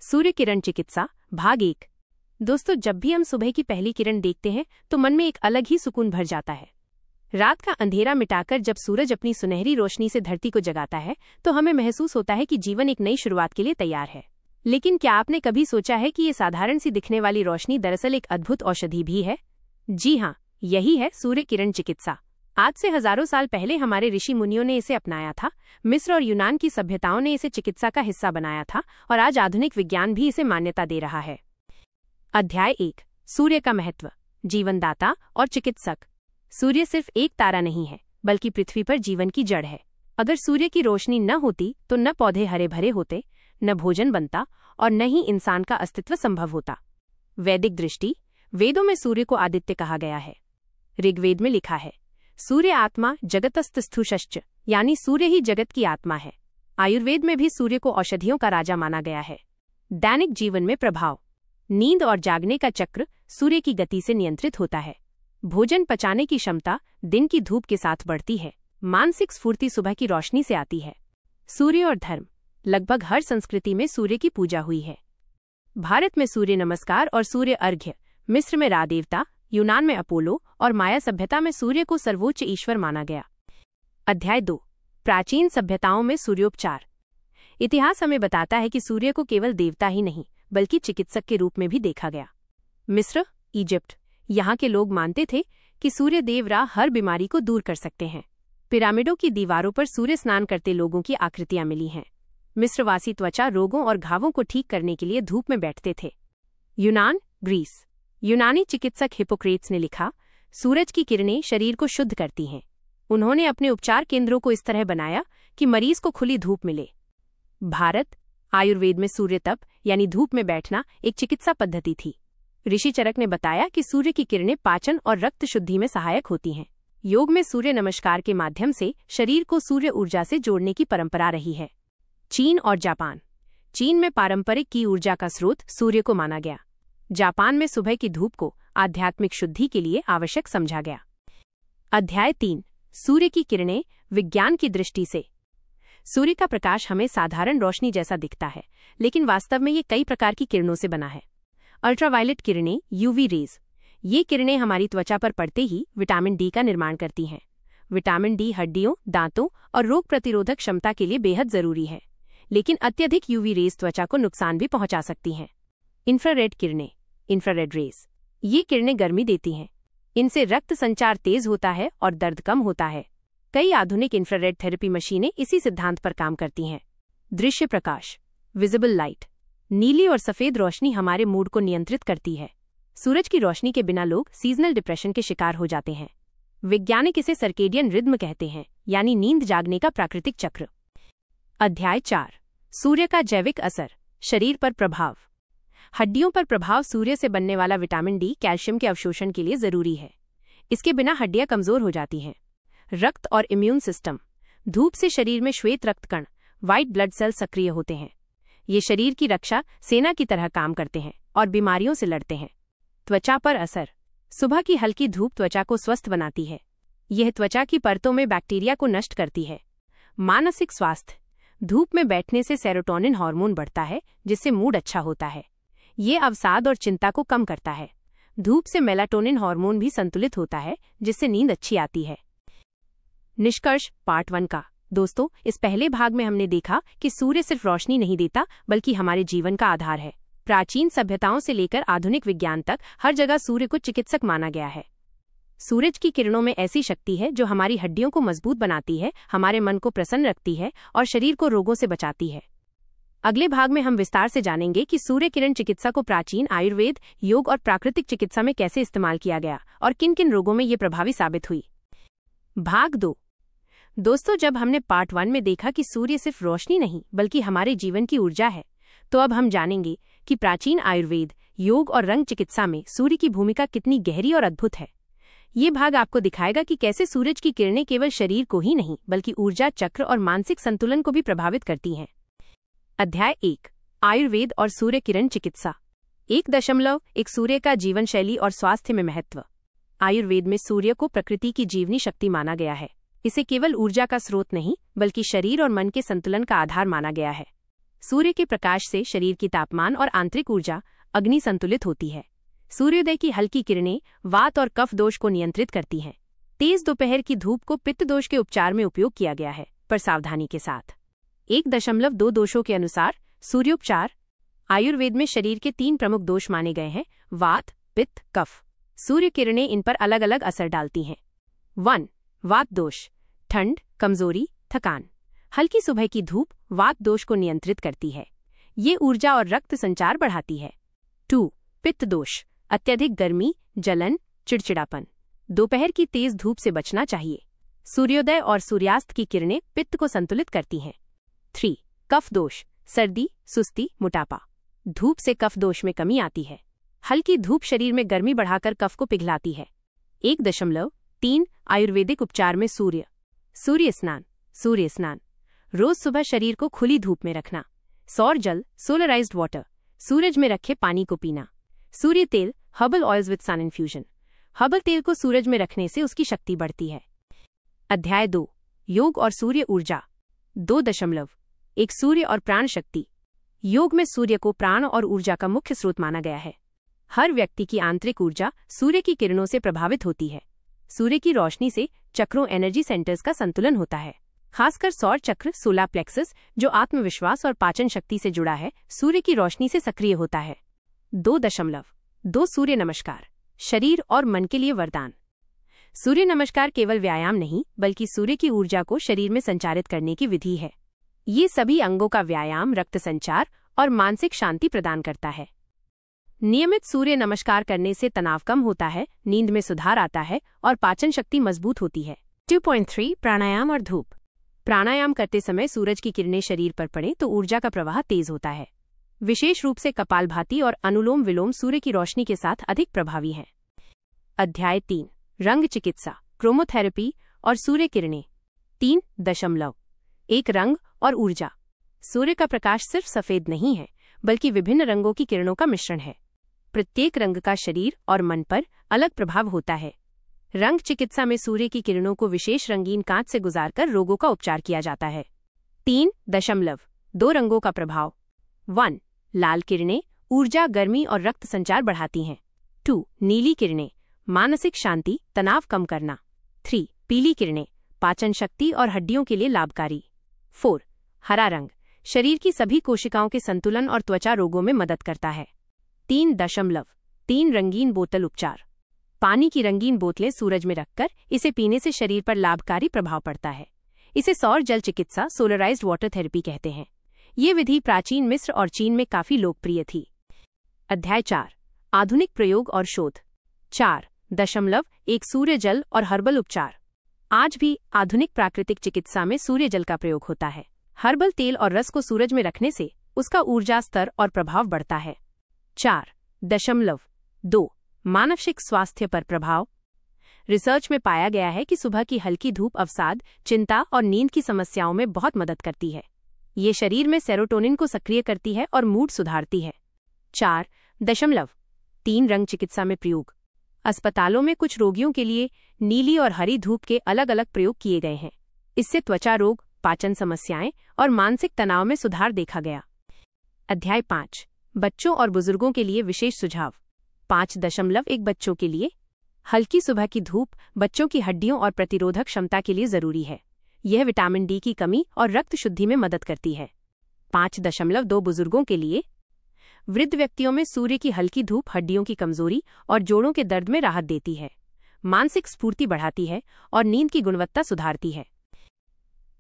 सूर्य किरण चिकित्सा भाग 1। दोस्तों, जब भी हम सुबह की पहली किरण देखते हैं तो मन में एक अलग ही सुकून भर जाता है। रात का अंधेरा मिटाकर जब सूरज अपनी सुनहरी रोशनी से धरती को जगाता है तो हमें महसूस होता है कि जीवन एक नई शुरुआत के लिए तैयार है। लेकिन क्या आपने कभी सोचा है कि ये साधारण सी दिखने वाली रोशनी दरअसल एक अद्भुत औषधि भी है? जी हाँ, यही है सूर्य किरण चिकित्सा। आज से हजारों साल पहले हमारे ऋषि मुनियों ने इसे अपनाया था। मिस्र और यूनान की सभ्यताओं ने इसे चिकित्सा का हिस्सा बनाया था और आज आधुनिक विज्ञान भी इसे मान्यता दे रहा है। अध्याय 1। सूर्य का महत्व, जीवनदाता और चिकित्सक। सूर्य सिर्फ एक तारा नहीं है, बल्कि पृथ्वी पर जीवन की जड़ है। अगर सूर्य की रोशनी न होती तो न पौधे हरे भरे होते, न भोजन बनता और न ही इंसान का अस्तित्व संभव होता। वैदिक दृष्टि, वेदों में सूर्य को आदित्य कहा गया है। ऋग्वेद में लिखा है, सूर्य आत्मा जगतस्तस्थुषश्च, यानी सूर्य ही जगत की आत्मा है। आयुर्वेद में भी सूर्य को औषधियों का राजा माना गया है। दैनिक जीवन में प्रभाव, नींद और जागने का चक्र सूर्य की गति से नियंत्रित होता है। भोजन पचाने की क्षमता दिन की धूप के साथ बढ़ती है। मानसिक स्फूर्ति सुबह की रोशनी से आती है। सूर्य और धर्म, लगभग हर संस्कृति में सूर्य की पूजा हुई है। भारत में सूर्य नमस्कार और सूर्य अर्घ्य, मिस्र में रा देवता, यूनान में अपोलो और माया सभ्यता में सूर्य को सर्वोच्च ईश्वर माना गया। अध्याय 2। प्राचीन सभ्यताओं में सूर्योपचार। इतिहास हमें बताता है कि सूर्य को केवल देवता ही नहीं बल्कि चिकित्सक के रूप में भी देखा गया। मिस्र, इजिप्ट, यहाँ के लोग मानते थे कि सूर्य देवरा हर बीमारी को दूर कर सकते हैं। पिरामिडों की दीवारों पर सूर्य स्नान करते लोगों की आकृतियां मिली हैं। मिस्रवासी त्वचा रोगों और घावों को ठीक करने के लिए धूप में बैठते थे। यूनान, ग्रीस। यूनानी चिकित्सक हिपोक्रेट्स ने लिखा, सूरज की किरणें शरीर को शुद्ध करती हैं। उन्होंने अपने उपचार केंद्रों को इस तरह बनाया कि मरीज को खुली धूप मिले। भारत, आयुर्वेद में सूर्य तप यानी धूप में बैठना एक चिकित्सा पद्धति थी। ऋषि चरक ने बताया कि सूर्य की किरणें पाचन और रक्त शुद्धि में सहायक होती हैं। योग में सूर्य नमस्कार के माध्यम से शरीर को सूर्य ऊर्जा से जोड़ने की परंपरा रही है। चीन और जापान। चीन में पारंपरिक की ऊर्जा का स्रोत सूर्य को माना गया। जापान में सुबह की धूप को आध्यात्मिक शुद्धि के लिए आवश्यक समझा गया। अध्याय 3। सूर्य की किरणें विज्ञान की दृष्टि से। सूर्य का प्रकाश हमें साधारण रोशनी जैसा दिखता है, लेकिन वास्तव में ये कई प्रकार की किरणों से बना है। अल्ट्रावायलेट किरणें, यूवी रेज। ये किरणें हमारी त्वचा पर पड़ते ही विटामिन डी का निर्माण करती हैं। विटामिन डी हड्डियों, दांतों और रोग प्रतिरोधक क्षमता के लिए बेहद जरूरी है, लेकिन अत्यधिक यूवी रेज त्वचा को नुकसान भी पहुंचा सकती हैं। इंफ्रारेड किरणें, इंफ्रारेड रेज। ये किरणें गर्मी देती हैं। इनसे रक्त संचार तेज होता है और दर्द कम होता है। कई आधुनिक इंफ्रारेड थेरेपी मशीनें इसी सिद्धांत पर काम करती हैं। दृश्य प्रकाश, विजिबल लाइट। नीली और सफेद रोशनी हमारे मूड को नियंत्रित करती है। सूरज की रोशनी के बिना लोग सीजनल डिप्रेशन के शिकार हो जाते हैं। वैज्ञानिक इसे सर्केडियन रिद्म कहते हैं, यानी नींद जागने का प्राकृतिक चक्र। अध्याय 4। सूर्य का जैविक असर, शरीर पर प्रभाव। हड्डियों पर प्रभाव। सूर्य से बनने वाला विटामिन डी कैल्शियम के अवशोषण के लिए जरूरी है। इसके बिना हड्डियां कमजोर हो जाती हैं। रक्त और इम्यून सिस्टम। धूप से शरीर में श्वेत रक्तकण, व्हाइट ब्लड सेल सक्रिय होते हैं। ये शरीर की रक्षा सेना की तरह काम करते हैं और बीमारियों से लड़ते हैं। त्वचा पर असर। सुबह की हल्की धूप त्वचा को स्वस्थ बनाती है। यह त्वचा की परतों में बैक्टीरिया को नष्ट करती है। मानसिक स्वास्थ्य। धूप में बैठने से सेरोटोनिन हार्मोन बढ़ता है, जिससे मूड अच्छा होता है। ये अवसाद और चिंता को कम करता है। धूप से मेलाटोनिन हार्मोन भी संतुलित होता है, जिससे नींद अच्छी आती है। निष्कर्ष पार्ट 1 का। दोस्तों, इस पहले भाग में हमने देखा कि सूर्य सिर्फ रोशनी नहीं देता बल्कि हमारे जीवन का आधार है। प्राचीन सभ्यताओं से लेकर आधुनिक विज्ञान तक हर जगह सूर्य को चिकित्सक माना गया है। सूरज की किरणों में ऐसी शक्ति है जो हमारी हड्डियों को मजबूत बनाती है, हमारे मन को प्रसन्न रखती है और शरीर को रोगों से बचाती है। अगले भाग में हम विस्तार से जानेंगे कि सूर्य किरण चिकित्सा को प्राचीन आयुर्वेद, योग और प्राकृतिक चिकित्सा में कैसे इस्तेमाल किया गया और किन किन रोगों में ये प्रभावी साबित हुई। भाग 2। दोस्तों, जब हमने पार्ट 1 में देखा कि सूर्य सिर्फ रोशनी नहीं बल्कि हमारे जीवन की ऊर्जा है, तो अब हम जानेंगे कि प्राचीन आयुर्वेद, योग और रंग चिकित्सा में सूर्य की भूमिका कितनी गहरी और अद्भुत है। ये भाग आपको दिखाएगा कि कैसे सूरज की किरणें केवल शरीर को ही नहीं बल्कि ऊर्जा चक्र और मानसिक संतुलन को भी प्रभावित करती हैं। अध्याय 1। आयुर्वेद और सूर्य किरण चिकित्सा। 1.1 सूर्य का जीवन शैली और स्वास्थ्य में महत्व। आयुर्वेद में सूर्य को प्रकृति की जीवनी शक्ति माना गया है। इसे केवल ऊर्जा का स्रोत नहीं बल्कि शरीर और मन के संतुलन का आधार माना गया है। सूर्य के प्रकाश से शरीर की तापमान और आंतरिक ऊर्जा अग्नि संतुलित होती है। सूर्योदय की हल्की किरणें वात और कफ दोष को नियंत्रित करती हैं। तेज दोपहर की धूप को पित्त दोष के उपचार में उपयोग किया गया है, पर सावधानी के साथ। 1.2 दोषों के अनुसार सूर्योपचार। आयुर्वेद में शरीर के 3 प्रमुख दोष माने गए हैं: वात, पित्त, कफ। सूर्य किरणें इन पर अलग अलग असर डालती हैं। 1. वात दोष: ठंड, कमजोरी, थकान। हल्की सुबह की धूप वात दोष को नियंत्रित करती है। ये ऊर्जा और रक्त संचार बढ़ाती है। 2. पित्त दोष: अत्यधिक गर्मी, जलन, चिड़चिड़ापन। दोपहर की तेज धूप से बचना चाहिए। सूर्योदय और सूर्यास्त की किरणें पित्त को संतुलित करती हैं। 3. कफ दोष: सर्दी, सुस्ती, मोटापा। धूप से कफ दोष में कमी आती है। हल्की धूप शरीर में गर्मी बढ़ाकर कफ को पिघलाती है। 1.3 आयुर्वेदिक उपचार में सूर्य स्नान। रोज सुबह शरीर को खुली धूप में रखना। सौर जल, सोलराइज्ड वाटर, सूरज में रखे पानी को पीना। सूर्य तेल, herbal oils with sun infusion. Herbal तेल को सूरज में रखने से उसकी शक्ति बढ़ती है। अध्याय 2, योग और सूर्य ऊर्जा। 2.1 सूर्य और प्राण शक्ति। योग में सूर्य को प्राण और ऊर्जा का मुख्य स्रोत माना गया है। हर व्यक्ति की आंतरिक ऊर्जा सूर्य की किरणों से प्रभावित होती है। सूर्य की रोशनी से चक्रों, एनर्जी सेंटर्स का संतुलन होता है। खासकर सौर चक्र, सोलर प्लेक्सस, जो आत्मविश्वास और पाचन शक्ति से जुड़ा है, सूर्य की रोशनी से सक्रिय होता है। 2.2 सूर्य नमस्कार, शरीर और मन के लिए वरदान। सूर्य नमस्कार केवल व्यायाम नहीं, बल्कि सूर्य की ऊर्जा को शरीर में संचारित करने की विधि है। ये सभी अंगों का व्यायाम, रक्त संचार और मानसिक शांति प्रदान करता है। नियमित सूर्य नमस्कार करने से तनाव कम होता है, नींद में सुधार आता है और पाचन शक्ति मजबूत होती है। 2.3 प्राणायाम और धूप। प्राणायाम करते समय सूरज की किरणें शरीर पर पड़ें तो ऊर्जा का प्रवाह तेज होता है। विशेष रूप से कपालभाति और अनुलोम विलोम सूर्य की रोशनी के साथ अधिक प्रभावी हैं। अध्याय 3, रंग चिकित्सा, क्रोमोथेरेपी और सूर्य किरणें। 3.1 रंग और ऊर्जा। सूर्य का प्रकाश सिर्फ सफेद नहीं है, बल्कि विभिन्न रंगों की किरणों का मिश्रण है। प्रत्येक रंग का शरीर और मन पर अलग प्रभाव होता है। रंग चिकित्सा में सूर्य की किरणों को विशेष रंगीन कांच से गुजारकर रोगों का उपचार किया जाता है। 3.2 रंगों का प्रभाव। 1. लाल किरणें ऊर्जा, गर्मी और रक्त संचार बढ़ाती हैं। 2. नीली किरणें मानसिक शांति, तनाव कम करना। 3. पीली किरणें पाचन शक्ति और हड्डियों के लिए लाभकारी। 4. हरा रंग शरीर की सभी कोशिकाओं के संतुलन और त्वचा रोगों में मदद करता है। 3.3 रंगीन बोतल उपचार। पानी की रंगीन बोतलें सूरज में रखकर इसे पीने से शरीर पर लाभकारी प्रभाव पड़ता है। इसे सौर जल चिकित्सा, सोलराइज्ड वाटर थेरेपी कहते हैं। ये विधि प्राचीन मिस्र और चीन में काफी लोकप्रिय थी। अध्याय 4, आधुनिक प्रयोग और शोध। 4.1 सूर्य जल और हर्बल उपचार। आज भी आधुनिक प्राकृतिक चिकित्सा में सूर्य जल का प्रयोग होता है। हर्बल तेल और रस को सूरज में रखने से उसका ऊर्जा स्तर और प्रभाव बढ़ता है। 4.2 मानसिक स्वास्थ्य पर प्रभाव। रिसर्च में पाया गया है कि सुबह की हल्की धूप अवसाद, चिंता और नींद की समस्याओं में बहुत मदद करती है। ये शरीर में सेरोटोनिन को सक्रिय करती है और मूड सुधारती है। 4.3 रंग चिकित्सा में प्रयोग। अस्पतालों में कुछ रोगियों के लिए नीली और हरी धूप के अलग अलग प्रयोग किए गए हैं। इससे त्वचा रोग, पाचन समस्याएं और मानसिक तनाव में सुधार देखा गया। अध्याय 5, बच्चों और बुजुर्गों के लिए विशेष सुझाव। 5.1 बच्चों के लिए। हल्की सुबह की धूप बच्चों की हड्डियों और प्रतिरोधक क्षमता के लिए जरूरी है। यह विटामिन डी की कमी और रक्त शुद्धि में मदद करती है। 5.2 बुजुर्गों के लिए। वृद्ध व्यक्तियों में सूर्य की हल्की धूप हड्डियों की कमजोरी और जोड़ों के दर्द में राहत देती है, मानसिक स्फूर्ति बढ़ाती है और नींद की गुणवत्ता सुधारती है।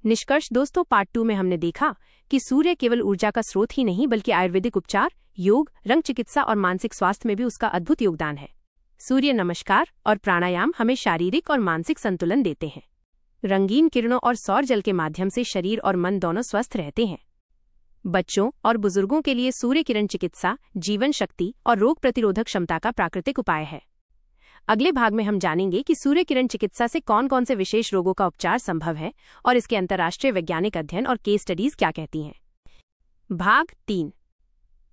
निष्कर्ष दोस्तों, पार्ट 2 में हमने देखा कि सूर्य केवल ऊर्जा का स्रोत ही नहीं, बल्कि आयुर्वेदिक उपचार, योग, रंग चिकित्सा और मानसिक स्वास्थ्य में भी उसका अद्भुत योगदान है। सूर्य नमस्कार और प्राणायाम हमें शारीरिक और मानसिक संतुलन देते हैं। रंगीन किरणों और सौर जल के माध्यम से शरीर और मन दोनों स्वस्थ रहते हैं। बच्चों और बुजुर्गों के लिए सूर्य किरण चिकित्सा जीवन शक्ति और रोग प्रतिरोधक क्षमता का प्राकृतिक उपाय है। अगले भाग में हम जानेंगे कि सूर्य किरण चिकित्सा से कौन कौन से विशेष रोगों का उपचार संभव है और इसके अंतर्राष्ट्रीय वैज्ञानिक अध्ययन और केस स्टडीज क्या कहती हैं। भाग 3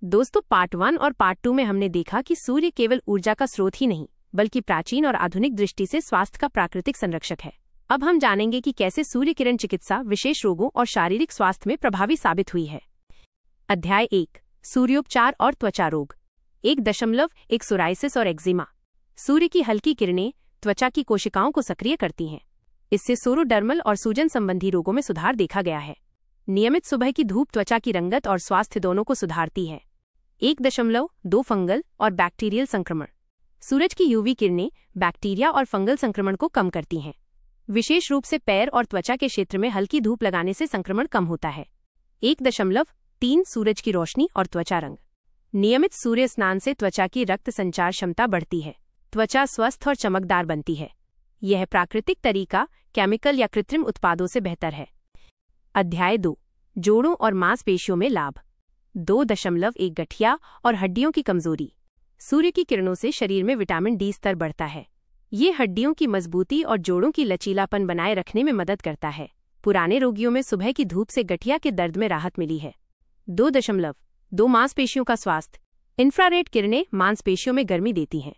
दोस्तों, पार्ट 1 और पार्ट 2 में हमने देखा कि सूर्य केवल ऊर्जा का स्रोत ही नहीं, बल्कि प्राचीन और आधुनिक दृष्टि से स्वास्थ्य का प्राकृतिक संरक्षक है। अब हम जानेंगे कि कैसे सूर्य किरण चिकित्सा विशेष रोगों और शारीरिक स्वास्थ्य में प्रभावी साबित हुई है। अध्याय 1 सूर्योपचार और त्वचा रोग 1.1 सोराइसिस और एक्जिमा। सूर्य की हल्की किरणें त्वचा की कोशिकाओं को सक्रिय करती हैं। इससे सोरोडर्मल और सूजन संबंधी रोगों में सुधार देखा गया है। नियमित सुबह की धूप त्वचा की रंगत और स्वास्थ्य दोनों को सुधारती है। 1.2 फंगल और बैक्टीरियल संक्रमण। सूरज की यूवी किरणें बैक्टीरिया और फंगल संक्रमण को कम करती हैं। विशेष रूप से पैर और त्वचा के क्षेत्र में हल्की धूप लगाने से संक्रमण कम होता है। 1.3 सूरज की रोशनी और त्वचा रंग। नियमित सूर्य स्नान से त्वचा की रक्त संचार क्षमता बढ़ती है। त्वचा स्वस्थ और चमकदार बनती है। यह प्राकृतिक तरीका केमिकल या कृत्रिम उत्पादों से बेहतर है। अध्याय 2 जोड़ों और मांसपेशियों में लाभ 2.1 गठिया और हड्डियों की कमजोरी। सूर्य की किरणों से शरीर में विटामिन डी स्तर बढ़ता है। ये हड्डियों की मजबूती और जोड़ों की लचीलापन बनाए रखने में मदद करता है। पुराने रोगियों में सुबह की धूप से गठिया के दर्द में राहत मिली है। 2.2 मांसपेशियों का स्वास्थ्य। इंफ्रारेड किरणें मांसपेशियों में गर्मी देती हैं।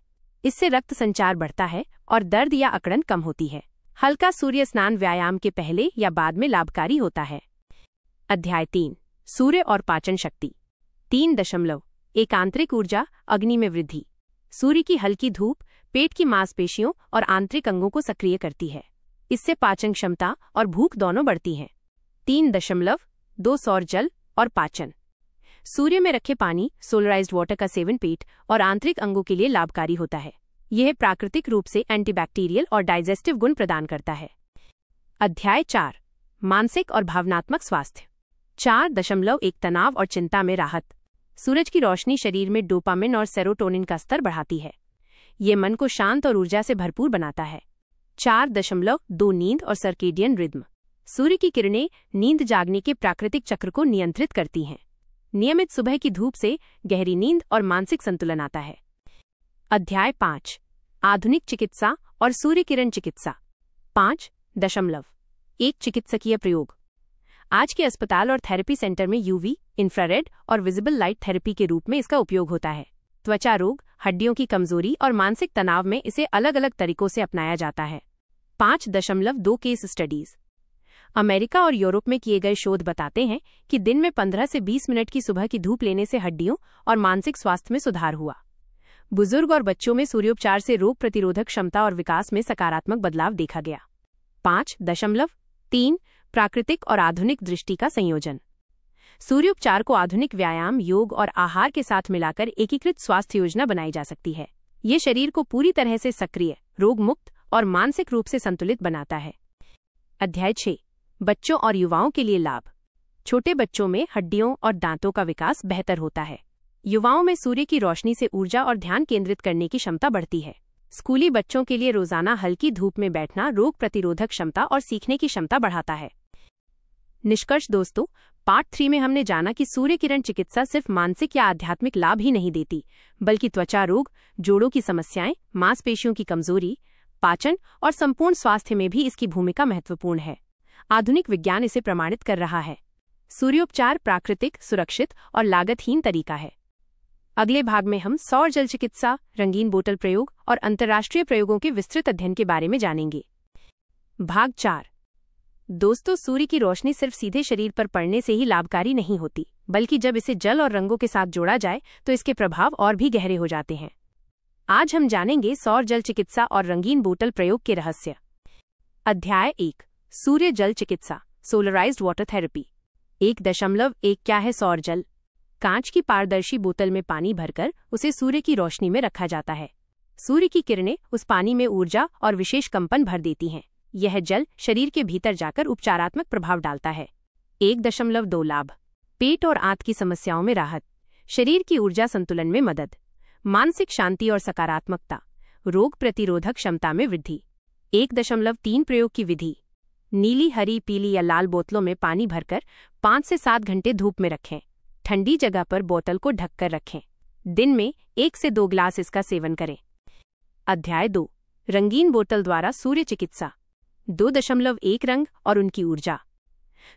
इससे रक्त संचार बढ़ता है और दर्द या अकड़न कम होती है। हल्का सूर्य स्नान व्यायाम के पहले या बाद में लाभकारी होता है। अध्याय 3 सूर्य और पाचन शक्ति 3.1 आंतरिक ऊर्जा अग्नि में वृद्धि। सूर्य की हल्की धूप पेट की मांसपेशियों और आंतरिक अंगों को सक्रिय करती है। इससे पाचन क्षमता और भूख दोनों बढ़ती हैं। 3.2 सौर जल और पाचन। सूर्य में रखे पानी सोलराइज्ड वाटर का सेवन पेट और आंतरिक अंगों के लिए लाभकारी होता है। यह प्राकृतिक रूप से एंटीबैक्टीरियल और डाइजेस्टिव गुण प्रदान करता है। अध्याय 4 मानसिक और भावनात्मक स्वास्थ्य 4.1 तनाव और चिंता में राहत। सूरज की रोशनी शरीर में डोपामिन और सेरोटोनिन का स्तर बढ़ाती है। ये मन को शांत और ऊर्जा से भरपूर बनाता है। 4.2 नींद और सर्केडियन रिद्म। सूर्य की किरणें नींद जागने के प्राकृतिक चक्र को नियंत्रित करती हैं। नियमित सुबह की धूप से गहरी नींद और मानसिक संतुलन आता है। अध्याय 5 आधुनिक चिकित्सा और सूर्य किरण चिकित्सा 5.1 चिकित्सकीय प्रयोग। आज के अस्पताल और थेरेपी सेंटर में यूवी, इंफ्रारेड और विजिबल लाइट थेरेपी के रूप में इसका उपयोग होता है। त्वचा रोग, हड्डियों की कमजोरी और मानसिक तनाव में इसे अलग अलग तरीकों से अपनाया जाता है। 5.2 केस स्टडीज। अमेरिका और यूरोप में किए गए शोध बताते हैं कि दिन में 15 से 20 मिनट की सुबह की धूप लेने से हड्डियों और मानसिक स्वास्थ्य में सुधार हुआ। बुजुर्ग और बच्चों में सूर्योपचार से रोग प्रतिरोधक क्षमता और विकास में सकारात्मक बदलाव देखा गया। 5.3 प्राकृतिक और आधुनिक दृष्टि का संयोजन। सूर्योपचार को आधुनिक व्यायाम, योग और आहार के साथ मिलाकर एकीकृत स्वास्थ्य योजना बनाई जा सकती है। ये शरीर को पूरी तरह से सक्रिय, रोग मुक्त और मानसिक रूप से संतुलित बनाता है। अध्याय 6 बच्चों और युवाओं के लिए लाभ। छोटे बच्चों में हड्डियों और दांतों का विकास बेहतर होता है। युवाओं में सूर्य की रोशनी से ऊर्जा और ध्यान केंद्रित करने की क्षमता बढ़ती है। स्कूली बच्चों के लिए रोजाना हल्की धूप में बैठना रोग प्रतिरोधक क्षमता और सीखने की क्षमता बढ़ाता है। निष्कर्ष दोस्तों, पार्ट 3 में हमने जाना कि सूर्य किरण चिकित्सा सिर्फ मानसिक या आध्यात्मिक लाभ ही नहीं देती, बल्कि त्वचा रोग, जोड़ों की समस्याएं, मांसपेशियों की कमजोरी, पाचन और संपूर्ण स्वास्थ्य में भी इसकी भूमिका महत्वपूर्ण है। आधुनिक विज्ञान इसे प्रमाणित कर रहा है। सूर्योपचार प्राकृतिक, सुरक्षित और लागतहीन तरीका है। अगले भाग में हम सौर जल चिकित्सा, रंगीन बोतल प्रयोग और अंतर्राष्ट्रीय प्रयोगों के विस्तृत अध्ययन के बारे में जानेंगे। भाग 4 दोस्तों, सूर्य की रोशनी सिर्फ सीधे शरीर पर पड़ने से ही लाभकारी नहीं होती, बल्कि जब इसे जल और रंगों के साथ जोड़ा जाए तो इसके प्रभाव और भी गहरे हो जाते हैं। आज हम जानेंगे सौर जल चिकित्सा और रंगीन बोतल प्रयोग के रहस्य। अध्याय 1 सूर्य जल चिकित्सा, सोलराइज्ड वाटर थेरेपी। 1.1 क्या है सौर जल? कांच की पारदर्शी बोतल में पानी भरकर उसे सूर्य की रोशनी में रखा जाता है। सूर्य की किरणें उस पानी में ऊर्जा और विशेष कंपन भर देती हैं। यह जल शरीर के भीतर जाकर उपचारात्मक प्रभाव डालता है। 1.2 लाभ। पेट और आंत की समस्याओं में राहत, शरीर की ऊर्जा संतुलन में मदद, मानसिक शांति और सकारात्मकता, रोग प्रतिरोधक क्षमता में वृद्धि। 1.3 प्रयोग की विधि। नीली, हरी, पीली या लाल बोतलों में पानी भरकर 5 से 7 घंटे धूप में रखें। ठंडी जगह पर बोतल को ढककर रखें। दिन में 1 से 2 ग्लास इसका सेवन करें। अध्याय 2 रंगीन बोतल द्वारा सूर्य चिकित्सा। 2.1 रंग और उनकी ऊर्जा।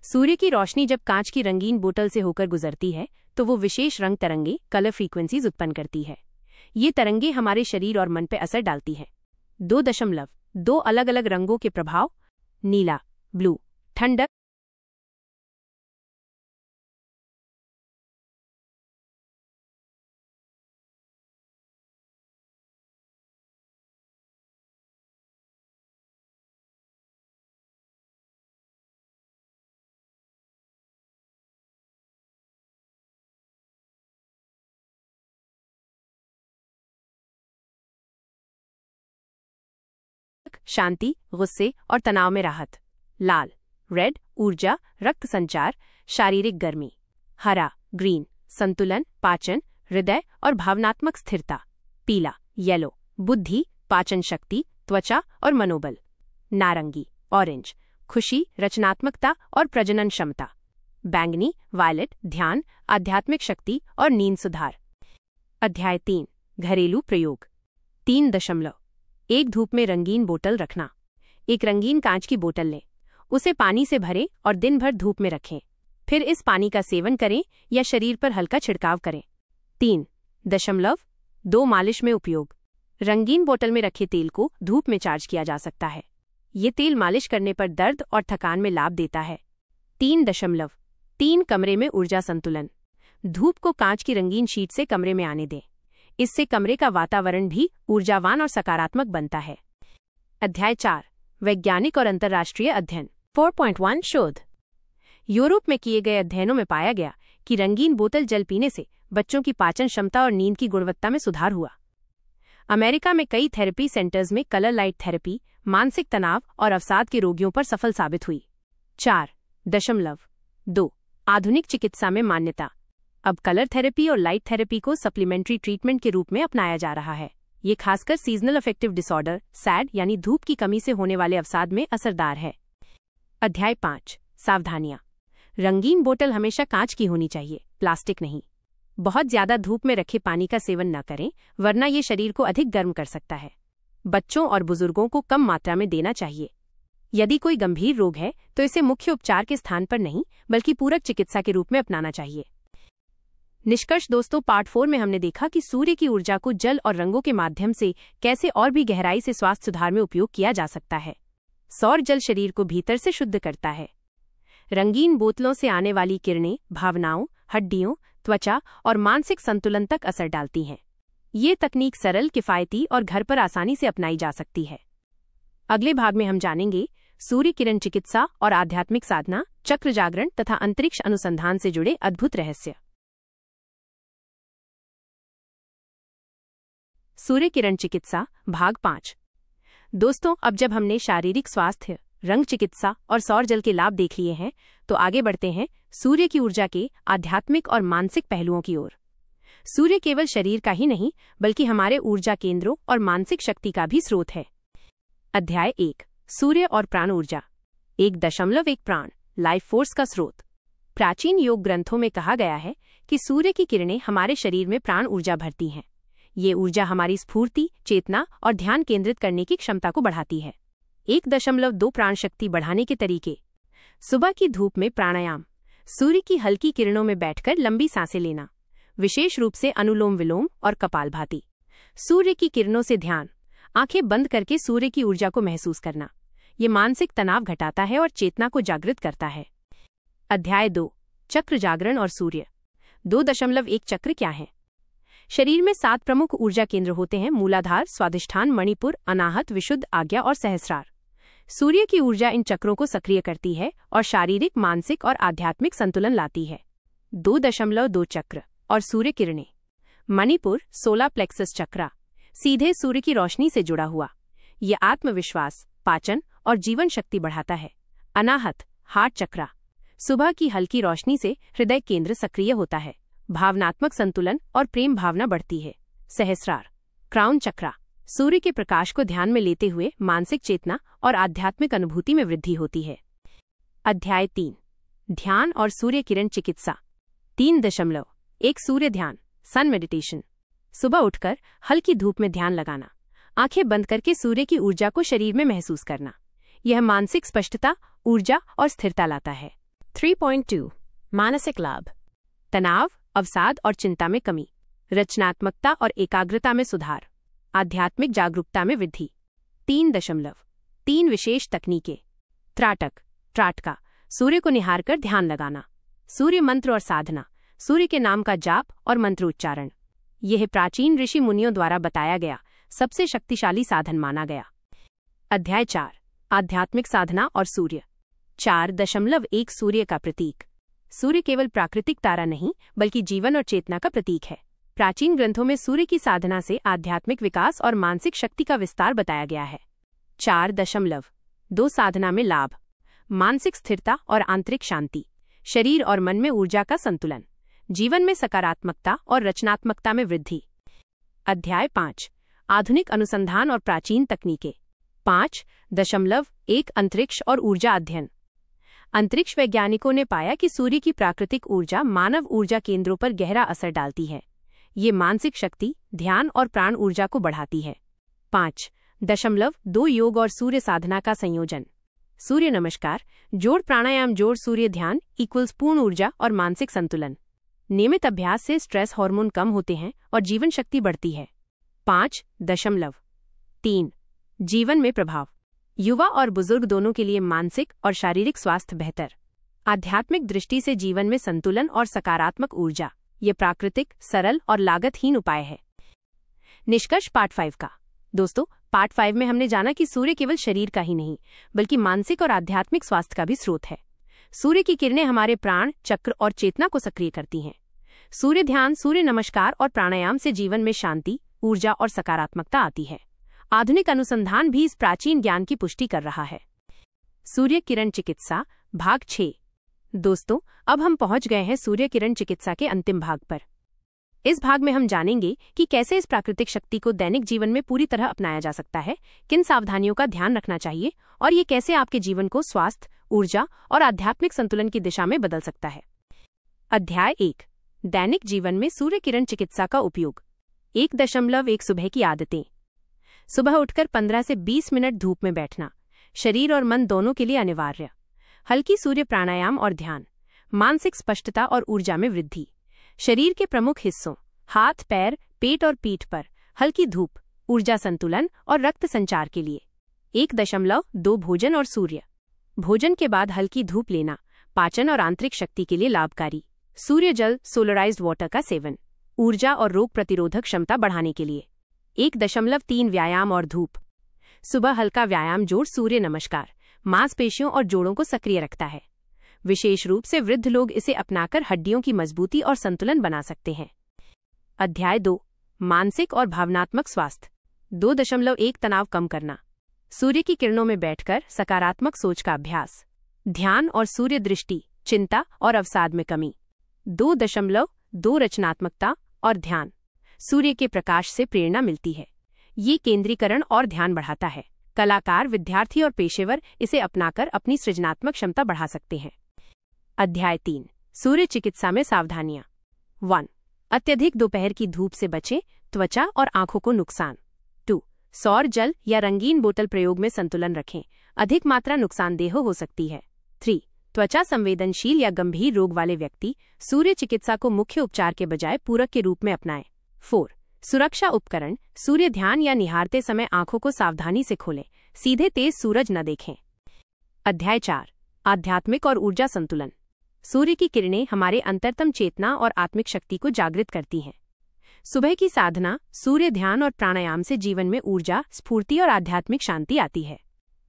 सूर्य की रोशनी जब कांच की रंगीन बोतल से होकर गुजरती है तो वो विशेष रंग तरंगे, कलर फ्रीक्वेंसीज उत्पन्न करती है। ये तरंगे हमारे शरीर और मन पर असर डालती है। 2.2 अलग अलग रंगों के प्रभाव। नीला, ब्लू, ठंडक, शांति, गुस्से और तनाव में राहत। लाल रेड ऊर्जा, रक्त संचार, शारीरिक गर्मी। हरा ग्रीन संतुलन, पाचन, हृदय और भावनात्मक स्थिरता। पीला येलो बुद्धि, पाचन शक्ति, त्वचा और मनोबल। नारंगी ऑरेंज खुशी, रचनात्मकता और प्रजनन क्षमता। बैंगनी वायलेट ध्यान, आध्यात्मिक शक्ति और नींद सुधार। अध्याय 3 घरेलू प्रयोग। 3.1 धूप में रंगीन बोतल रखना। एक रंगीन कांच की बोतल लें, उसे पानी से भरें और दिन भर धूप में रखें। फिर इस पानी का सेवन करें या शरीर पर हल्का छिड़काव करें। 3.2 मालिश में उपयोग। रंगीन बोतल में रखे तेल को धूप में चार्ज किया जा सकता है। ये तेल मालिश करने पर दर्द और थकान में लाभ देता है। 3.3 कमरे में ऊर्जा संतुलन। धूप को कांच की रंगीन शीट से कमरे में आने दें। इससे कमरे का वातावरण भी ऊर्जावान और सकारात्मक बनता है। अध्याय 4 वैज्ञानिक और अंतर्राष्ट्रीय अध्ययन। 4.1 शोध। यूरोप में किए गए अध्ययनों में पाया गया कि रंगीन बोतल जल पीने से बच्चों की पाचन क्षमता और नींद की गुणवत्ता में सुधार हुआ। अमेरिका में कई थेरेपी सेंटर्स में कलर लाइट थेरेपी मानसिक तनाव और अवसाद के रोगियों पर सफल साबित हुई। 4.2 आधुनिक चिकित्सा में मान्यता। अब कलर थेरेपी और लाइट थेरेपी को सप्लीमेंट्री ट्रीटमेंट के रूप में अपनाया जा रहा है। ये खासकर सीजनल अफेक्टिव डिसऑर्डर सैड यानी धूप की कमी से होने वाले अवसाद में असरदार है। अध्याय 5 सावधानियां। रंगीन बोतल हमेशा कांच की होनी चाहिए, प्लास्टिक नहीं। बहुत ज्यादा धूप में रखे पानी का सेवन न करें, वरना ये शरीर को अधिक गर्म कर सकता है। बच्चों और बुजुर्गों को कम मात्रा में देना चाहिए। यदि कोई गंभीर रोग है तो इसे मुख्य उपचार के स्थान पर नहीं बल्कि पूरक चिकित्सा के रूप में अपनाना चाहिए। निष्कर्ष दोस्तों, पार्ट 4 में हमने देखा कि सूर्य की ऊर्जा को जल और रंगों के माध्यम से कैसे और भी गहराई से स्वास्थ्य सुधार में उपयोग किया जा सकता है। सौर जल शरीर को भीतर से शुद्ध करता है। रंगीन बोतलों से आने वाली किरणें भावनाओं, हड्डियों, त्वचा और मानसिक संतुलन तक असर डालती हैं। ये तकनीक सरल, किफायती और घर पर आसानी से अपनाई जा सकती है। अगले भाग में हम जानेंगे सूर्य किरण चिकित्सा और आध्यात्मिक साधना, चक्र जागरण तथा अंतरिक्ष अनुसंधान से जुड़े अद्भुत रहस्य। सूर्य किरण चिकित्सा भाग 5। दोस्तों, अब जब हमने शारीरिक स्वास्थ्य, रंग चिकित्सा और सौर जल के लाभ देख लिए हैं, तो आगे बढ़ते हैं सूर्य की ऊर्जा के आध्यात्मिक और मानसिक पहलुओं की ओर। सूर्य केवल शरीर का ही नहीं बल्कि हमारे ऊर्जा केंद्रों और मानसिक शक्ति का भी स्रोत है। अध्याय 1 सूर्य और प्राण ऊर्जा। 1.1 प्राण लाइफ फोर्स का स्रोत। प्राचीन योग ग्रंथों में कहा गया है कि सूर्य की किरणें हमारे शरीर में प्राण ऊर्जा भरती हैं। ये ऊर्जा हमारी स्फूर्ति, चेतना और ध्यान केंद्रित करने की क्षमता को बढ़ाती है। 1.2 प्राण शक्ति बढ़ाने के तरीके। सुबह की धूप में प्राणायाम। सूर्य की हल्की किरणों में बैठकर लंबी सांसें लेना, विशेष रूप से अनुलोम विलोम और कपालभाति। सूर्य की किरणों से ध्यान। आंखें बंद करके सूर्य की ऊर्जा को महसूस करना। ये मानसिक तनाव घटाता है और चेतना को जागृत करता है। अध्याय 2 चक्र जागरण और सूर्य। 2.1 चक्र क्या है? शरीर में 7 प्रमुख ऊर्जा केंद्र होते हैं: मूलाधार, स्वादिष्ठान, मणिपुर, अनाहत, विशुद्ध, आज्ञा और सहस्रार। सूर्य की ऊर्जा इन चक्रों को सक्रिय करती है और शारीरिक, मानसिक और आध्यात्मिक संतुलन लाती है। 2.2 चक्र और सूर्य किरणें। मणिपुर, सोलर प्लेक्सस चक्रा, सीधे सूर्य की रोशनी से जुड़ा हुआ। ये आत्मविश्वास, पाचन और जीवन शक्ति बढ़ाता है। अनाहत, हार्ट चक्रा, सुबह की हल्की रोशनी से हृदय केंद्र सक्रिय होता है, भावनात्मक संतुलन और प्रेम भावना बढ़ती है। सहस्रार, क्राउन चक्रा, सूर्य के प्रकाश को ध्यान में लेते हुए मानसिक चेतना और आध्यात्मिक अनुभूति में वृद्धि होती है। अध्याय 3 ध्यान और सूर्य किरण चिकित्सा। 3.1 सूर्य ध्यान, सन मेडिटेशन। सुबह उठकर हल्की धूप में ध्यान लगाना, आंखें बंद करके सूर्य की ऊर्जा को शरीर में महसूस करना। यह मानसिक स्पष्टता, ऊर्जा और स्थिरता लाता है। 3.2 मानसिक लाभ। तनाव, अवसाद और चिंता में कमी, रचनात्मकता और एकाग्रता में सुधार, आध्यात्मिक जागरूकता में वृद्धि। 3.3 विशेष तकनीकें। त्राटक, त्राटका, सूर्य को निहारकर ध्यान लगाना। सूर्य मंत्र और साधना, सूर्य के नाम का जाप और मंत्रोच्चारण। यह प्राचीन ऋषि मुनियों द्वारा बताया गया सबसे शक्तिशाली साधन माना गया। अध्याय 4 आध्यात्मिक साधना और सूर्य। 4.1 सूर्य का प्रतीक। सूर्य केवल प्राकृतिक तारा नहीं बल्कि जीवन और चेतना का प्रतीक है। प्राचीन ग्रंथों में सूर्य की साधना से आध्यात्मिक विकास और मानसिक शक्ति का विस्तार बताया गया है। 4.2 साधना में लाभ, मानसिक स्थिरता और आंतरिक शांति, शरीर और मन में ऊर्जा का संतुलन, जीवन में सकारात्मकता और रचनात्मकता में वृद्धि। अध्याय 5, आधुनिक अनुसंधान और प्राचीन तकनीकें। 5.1 अंतरिक्ष और ऊर्जा अध्ययन। अंतरिक्ष वैज्ञानिकों ने पाया कि सूर्य की प्राकृतिक ऊर्जा मानव ऊर्जा केंद्रों पर गहरा असर डालती है। ये मानसिक शक्ति, ध्यान और प्राण ऊर्जा को बढ़ाती है। 5.2 योग और सूर्य साधना का संयोजन। सूर्य नमस्कार जोड़ प्राणायाम जोड़ सूर्य ध्यान इक्वल्स पूर्ण ऊर्जा और मानसिक संतुलन। नियमित अभ्यास से स्ट्रेस हार्मोन कम होते हैं और जीवन शक्ति बढ़ती है। 5.3 जीवन में प्रभाव। युवा और बुजुर्ग दोनों के लिए मानसिक और शारीरिक स्वास्थ्य बेहतर। आध्यात्मिक दृष्टि से जीवन में संतुलन और सकारात्मक ऊर्जा। ये प्राकृतिक, सरल और लागतहीन उपाय है। निष्कर्ष पार्ट 5 का। दोस्तों, पार्ट 5 में हमने जाना कि सूर्य केवल शरीर का ही नहीं बल्कि मानसिक और आध्यात्मिक स्वास्थ्य का भी स्रोत है। सूर्य की किरणें हमारे प्राण चक्र और चेतना को सक्रिय करती हैं। सूर्य ध्यान, सूर्य नमस्कार और प्राणायाम से जीवन में शांति, ऊर्जा और सकारात्मकता आती है। आधुनिक अनुसंधान भी इस प्राचीन ज्ञान की पुष्टि कर रहा है। सूर्य किरण चिकित्सा भाग 6। दोस्तों, अब हम पहुंच गए हैं सूर्य किरण चिकित्सा के अंतिम भाग पर। इस भाग में हम जानेंगे कि कैसे इस प्राकृतिक शक्ति को दैनिक जीवन में पूरी तरह अपनाया जा सकता है, किन सावधानियों का ध्यान रखना चाहिए और ये कैसे आपके जीवन को स्वास्थ्य, ऊर्जा और आध्यात्मिक संतुलन की दिशा में बदल सकता है। अध्याय 1, दैनिक जीवन में सूर्य किरण चिकित्सा का उपयोग। 1.1 सुबह की आदतें। सुबह उठकर 15 से 20 मिनट धूप में बैठना, शरीर और मन दोनों के लिए अनिवार्य। हल्की सूर्य प्राणायाम और ध्यान, मानसिक स्पष्टता और ऊर्जा में वृद्धि। शरीर के प्रमुख हिस्सों हाथ, पैर, पेट और पीठ पर हल्की धूप, ऊर्जा संतुलन और रक्त संचार के लिए। 1.2 भोजन और सूर्य। भोजन के बाद हल्की धूप लेना पाचन और आंतरिक शक्ति के लिए लाभकारी। सूर्य जल, सोलराइज्ड वाटर का सेवन, ऊर्जा और रोग प्रतिरोधक क्षमता बढ़ाने के लिए। 1.3 व्यायाम और धूप। सुबह हल्का व्यायाम जोड़ सूर्य नमस्कार मांसपेशियों और जोड़ों को सक्रिय रखता है। विशेष रूप से वृद्ध लोग इसे अपनाकर हड्डियों की मजबूती और संतुलन बना सकते हैं। अध्याय 2, मानसिक और भावनात्मक स्वास्थ्य। 2.1 तनाव कम करना। सूर्य की किरणों में बैठकर सकारात्मक सोच का अभ्यास। ध्यान और सूर्य दृष्टि, चिंता और अवसाद में कमी। 2.2 रचनात्मकता और ध्यान। सूर्य के प्रकाश से प्रेरणा मिलती है। ये केंद्रीकरण और ध्यान बढ़ाता है। कलाकार, विद्यार्थी और पेशेवर इसे अपनाकर अपनी सृजनात्मक क्षमता बढ़ा सकते हैं। अध्याय 3, सूर्य चिकित्सा में सावधानियां। 1. अत्यधिक दोपहर की धूप से बचें, त्वचा और आंखों को नुकसान। 2. सौर जल या रंगीन बोतल प्रयोग में संतुलन रखें, अधिक मात्रा नुकसानदेह हो सकती है। 3. त्वचा संवेदनशील या गंभीर रोग वाले व्यक्ति सूर्य चिकित्सा को मुख्य उपचार के बजाय पूरक के रूप में अपनाएं। 4. सुरक्षा उपकरण, सूर्य ध्यान या निहारते समय आंखों को सावधानी से खोलें, सीधे तेज सूरज न देखें। अध्याय 4, आध्यात्मिक और ऊर्जा संतुलन। सूर्य की किरणें हमारे अंतरतम चेतना और आत्मिक शक्ति को जागृत करती हैं। सुबह की साधना, सूर्य ध्यान और प्राणायाम से जीवन में ऊर्जा, स्फूर्ति और आध्यात्मिक शांति आती है।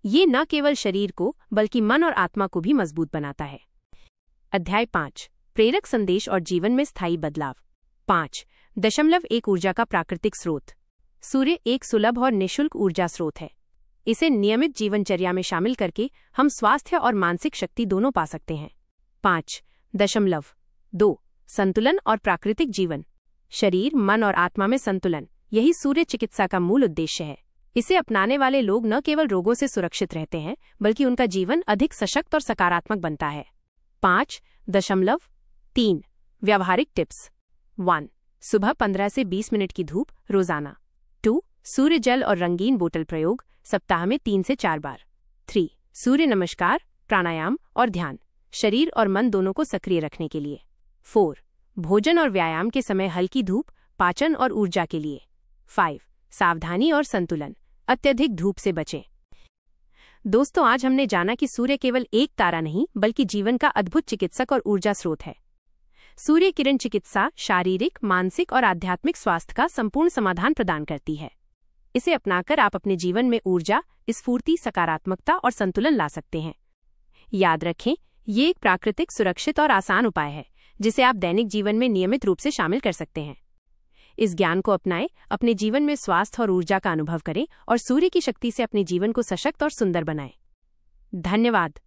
ये न केवल शरीर को बल्कि मन और आत्मा को भी मजबूत बनाता है। अध्याय 5, प्रेरक संदेश और जीवन में स्थायी बदलाव। 5.1 ऊर्जा का प्राकृतिक स्रोत। सूर्य एक सुलभ और निःशुल्क ऊर्जा स्रोत है। इसे नियमित जीवनचर्या में शामिल करके हम स्वास्थ्य और मानसिक शक्ति दोनों पा सकते हैं। 5.2 संतुलन और प्राकृतिक जीवन। शरीर, मन और आत्मा में संतुलन, यही सूर्य चिकित्सा का मूल उद्देश्य है। इसे अपनाने वाले लोग न केवल रोगों से सुरक्षित रहते हैं बल्कि उनका जीवन अधिक सशक्त और सकारात्मक बनता है। 5.3 व्यावहारिक टिप्स। 1. सुबह 15 से 20 मिनट की धूप रोजाना। 2. सूर्य जल और रंगीन बोतल प्रयोग सप्ताह में 3 से 4 बार। 3. सूर्य नमस्कार, प्राणायाम और ध्यान, शरीर और मन दोनों को सक्रिय रखने के लिए। 4. भोजन और व्यायाम के समय हल्की धूप, पाचन और ऊर्जा के लिए। 5. सावधानी और संतुलन, अत्यधिक धूप से बचें। दोस्तों, आज हमने जाना कि सूर्य केवल एक तारा नहीं बल्कि जीवन का अद्भुत चिकित्सक और ऊर्जा स्रोत है। सूर्य किरण चिकित्सा शारीरिक, मानसिक और आध्यात्मिक स्वास्थ्य का संपूर्ण समाधान प्रदान करती है। इसे अपनाकर आप अपने जीवन में ऊर्जा, स्फूर्ति, सकारात्मकता और संतुलन ला सकते हैं। याद रखें, ये एक प्राकृतिक, सुरक्षित और आसान उपाय है जिसे आप दैनिक जीवन में नियमित रूप से शामिल कर सकते हैं। इस ज्ञान को अपनाएं, अपने जीवन में स्वास्थ्य और ऊर्जा का अनुभव करें और सूर्य की शक्ति से अपने जीवन को सशक्त और सुंदर बनाएं। धन्यवाद।